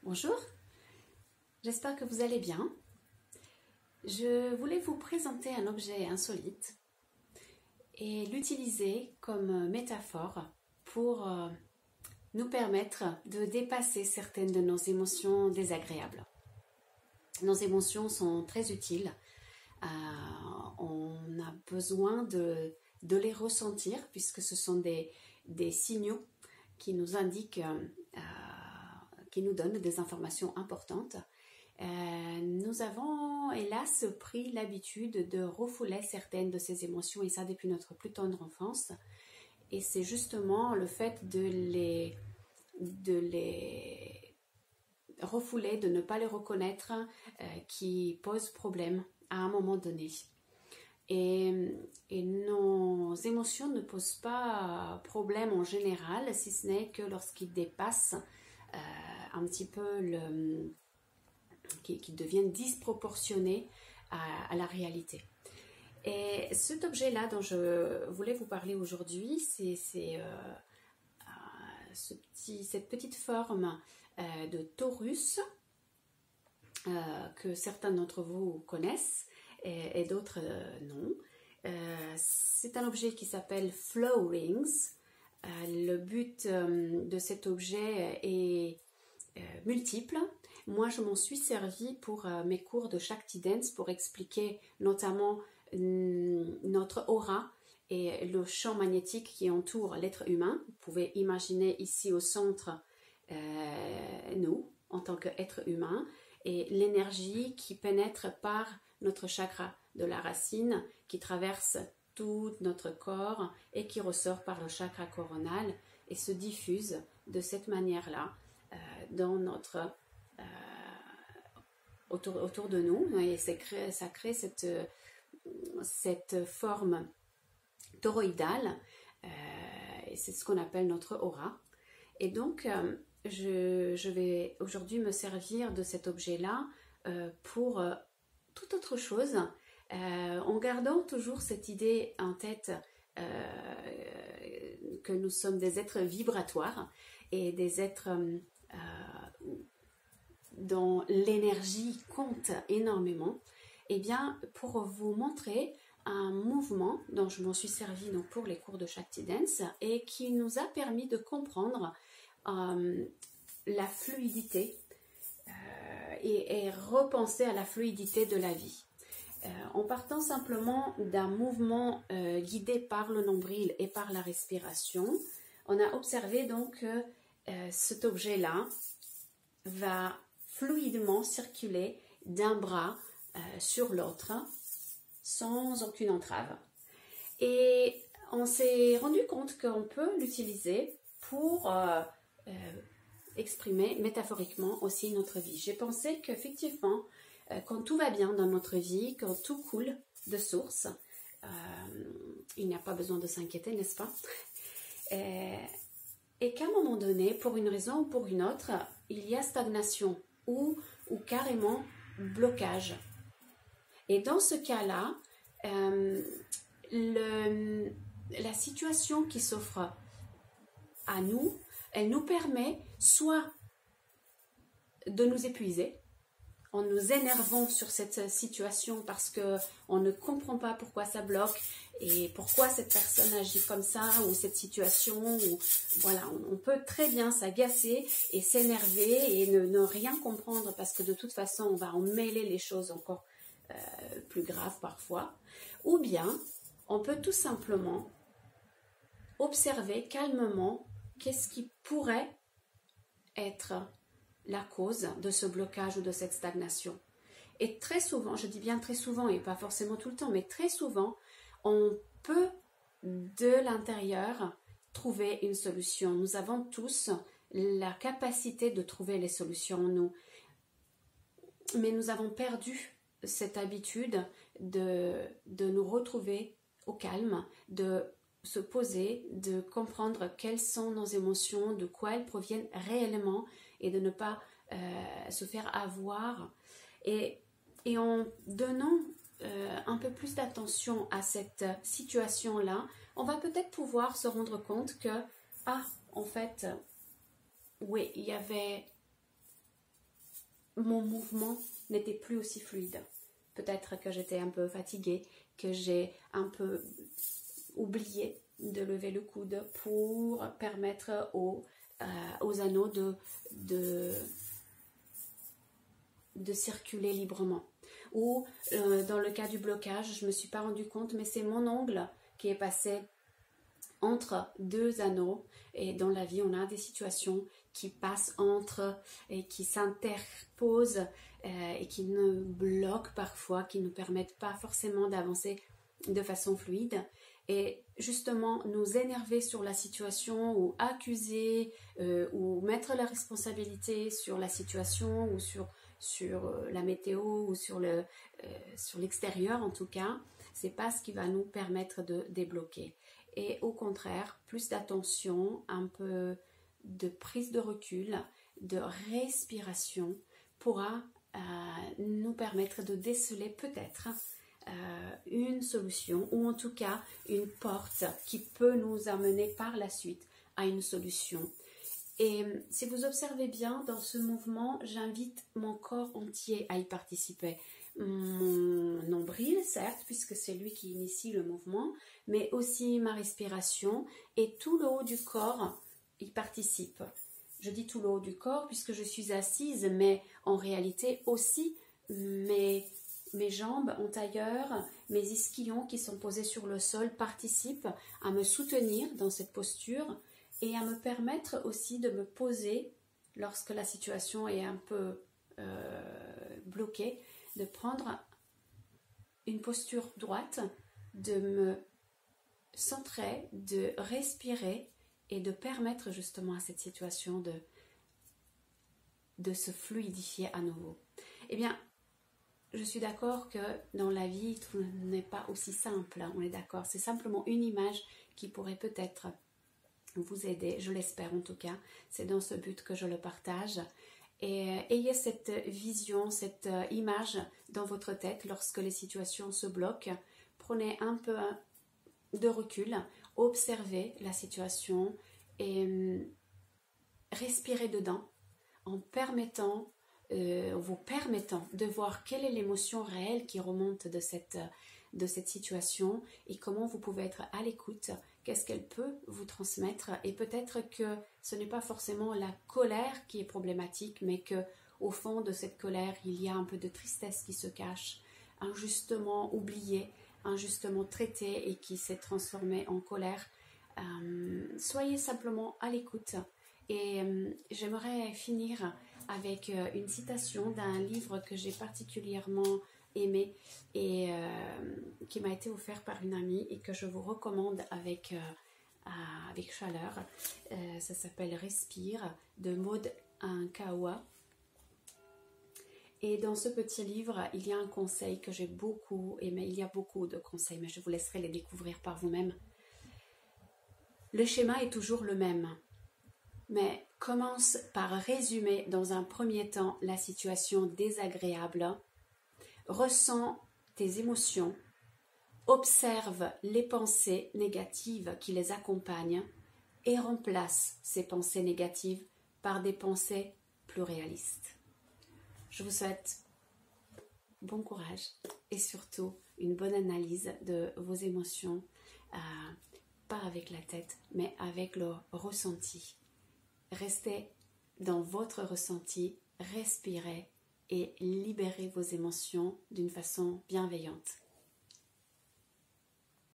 Bonjour, j'espère que vous allez bien. Je voulais vous présenter un objet insolite et l'utiliser comme métaphore pour nous permettre de dépasser certaines de nos émotions désagréables. Nos émotions sont très utiles. On a besoin de les ressentir puisque ce sont des signaux qui nous indiquent, qui nous donnent des informations importantes. Nous avons hélas pris l'habitude de refouler certaines de ces émotions et ça depuis notre plus tendre enfance. Et c'est justement le fait de les refouler, de ne pas les reconnaître qui pose problème à un moment donné. Et nos émotions ne posent pas problème en général, si ce n'est que lorsqu'ils dépassent un petit peu qui deviennent disproportionnés à la réalité. Et cet objet-là dont je voulais vous parler aujourd'hui, c'est cette petite forme de torus que certains d'entre vous connaissent et d'autres non. C'est un objet qui s'appelle Flow Rings. Le but de cet objet est multiple. Moi, je m'en suis servie pour mes cours de Shakti Dance pour expliquer notamment notre aura et le champ magnétique qui entoure l'être humain. Vous pouvez imaginer ici au centre nous, en tant qu'être humain, et l'énergie qui pénètre par notre chakra de la racine, qui traverse tout notre corps et qui ressort par le chakra coronal et se diffuse de cette manière-là dans notre autour de nous, et ça crée cette forme toroïdale, et c'est ce qu'on appelle notre aura. Et donc je vais aujourd'hui me servir de cet objet-là pour toute autre chose, en gardant toujours cette idée en tête que nous sommes des êtres vibratoires et des êtres dont l'énergie compte énormément. Et bien, pour vous montrer un mouvement dont je m'en suis servi donc pour les cours de Shakti Dance et qui nous a permis de comprendre la fluidité et repenser à la fluidité de la vie. En partant simplement d'un mouvement guidé par le nombril et par la respiration, on a observé donc que cet objet-là va fluidement circuler d'un bras sur l'autre sans aucune entrave. Et on s'est rendu compte qu'on peut l'utiliser pour exprimer métaphoriquement aussi notre vie. J'ai pensé qu'effectivement, quand tout va bien dans notre vie, quand tout coule de source, il n'y a pas besoin de s'inquiéter, n'est-ce pas? Et qu'à un moment donné, pour une raison ou pour une autre, il y a stagnation ou carrément blocage. Et dans ce cas-là, la situation qui s'offre à nous, elle nous permet soit de nous épuiser en nous énervant sur cette situation parce qu'on ne comprend pas pourquoi ça bloque et pourquoi cette personne agit comme ça ou cette situation. Voilà, on peut très bien s'agacer et s'énerver et ne rien comprendre parce que de toute façon, on va emmêler les choses encore plus graves parfois. Ou bien, on peut tout simplement observer calmement qu'est-ce qui pourrait être la cause de ce blocage ou de cette stagnation. Et très souvent, je dis bien très souvent et pas forcément tout le temps, mais très souvent, on peut de l'intérieur trouver une solution. Nous avons tous la capacité de trouver les solutions en nous. Mais nous avons perdu cette habitude de nous retrouver au calme, de se poser, de comprendre quelles sont nos émotions, de quoi elles proviennent réellement et de ne pas se faire avoir. Et en donnant un peu plus d'attention à cette situation-là, on va peut-être pouvoir se rendre compte que, en fait, oui, il y avait mon mouvement n'était plus aussi fluide. Peut-être que j'étais un peu fatiguée, que j'ai un peu oublié de lever le coude pour permettre aux anneaux de circuler librement. Ou dans le cas du blocage, je ne me suis pas rendu compte, mais c'est mon ongle qui est passé entre deux anneaux. Et dans la vie, on a des situations qui passent entre et qui s'interposent et qui nous bloquent parfois, qui ne nous permettent pas forcément d'avancer de façon fluide. Et justement, nous énerver sur la situation ou accuser ou mettre la responsabilité sur la situation ou sur la météo ou sur l'extérieur en tout cas, c'est pas ce qui va nous permettre de débloquer. Et au contraire, plus d'attention, un peu de prise de recul, de respiration pourra nous permettre de déceler peut-être une solution ou en tout cas une porte qui peut nous amener par la suite à une solution. Et si vous observez bien dans ce mouvement, j'invite mon corps entier à y participer. Mon nombril, certes, puisque c'est lui qui initie le mouvement, mais aussi ma respiration et tout le haut du corps y participe. Je dis tout le haut du corps puisque je suis assise, mais en réalité aussi mes jambes en tailleur, mes ischions qui sont posés sur le sol participent à me soutenir dans cette posture et à me permettre aussi de me poser lorsque la situation est un peu bloquée, de prendre une posture droite, de me centrer, de respirer et de permettre justement à cette situation de se fluidifier à nouveau. Eh bien, je suis d'accord que dans la vie, tout n'est pas aussi simple, on est d'accord. C'est simplement une image qui pourrait peut-être vous aider, je l'espère en tout cas. C'est dans ce but que je le partage. Et ayez cette vision, cette image dans votre tête lorsque les situations se bloquent. Prenez un peu de recul, observez la situation et respirez dedans en vous permettant de voir quelle est l'émotion réelle qui remonte de cette situation et comment vous pouvez être à l'écoute, qu'est-ce qu'elle peut vous transmettre. Et peut-être que ce n'est pas forcément la colère qui est problématique, mais qu'au fond de cette colère, il y a un peu de tristesse qui se cache, injustement oubliée, injustement traitée et qui s'est transformée en colère. Soyez simplement à l'écoute. Et j'aimerais finir avec une citation d'un livre que j'ai particulièrement aimé et qui m'a été offert par une amie et que je vous recommande avec chaleur. Ça s'appelle Respire de Maud Nkawa. Et dans ce petit livre, il y a un conseil que j'ai beaucoup aimé. Il y a beaucoup de conseils, mais je vous laisserai les découvrir par vous-même. Le schéma est toujours le même. Mais commence par résumer dans un premier temps la situation désagréable, ressens tes émotions, observe les pensées négatives qui les accompagnent et remplace ces pensées négatives par des pensées plus réalistes. Je vous souhaite bon courage et surtout une bonne analyse de vos émotions, pas avec la tête, mais avec le ressenti. Restez dans votre ressenti, respirez et libérez vos émotions d'une façon bienveillante.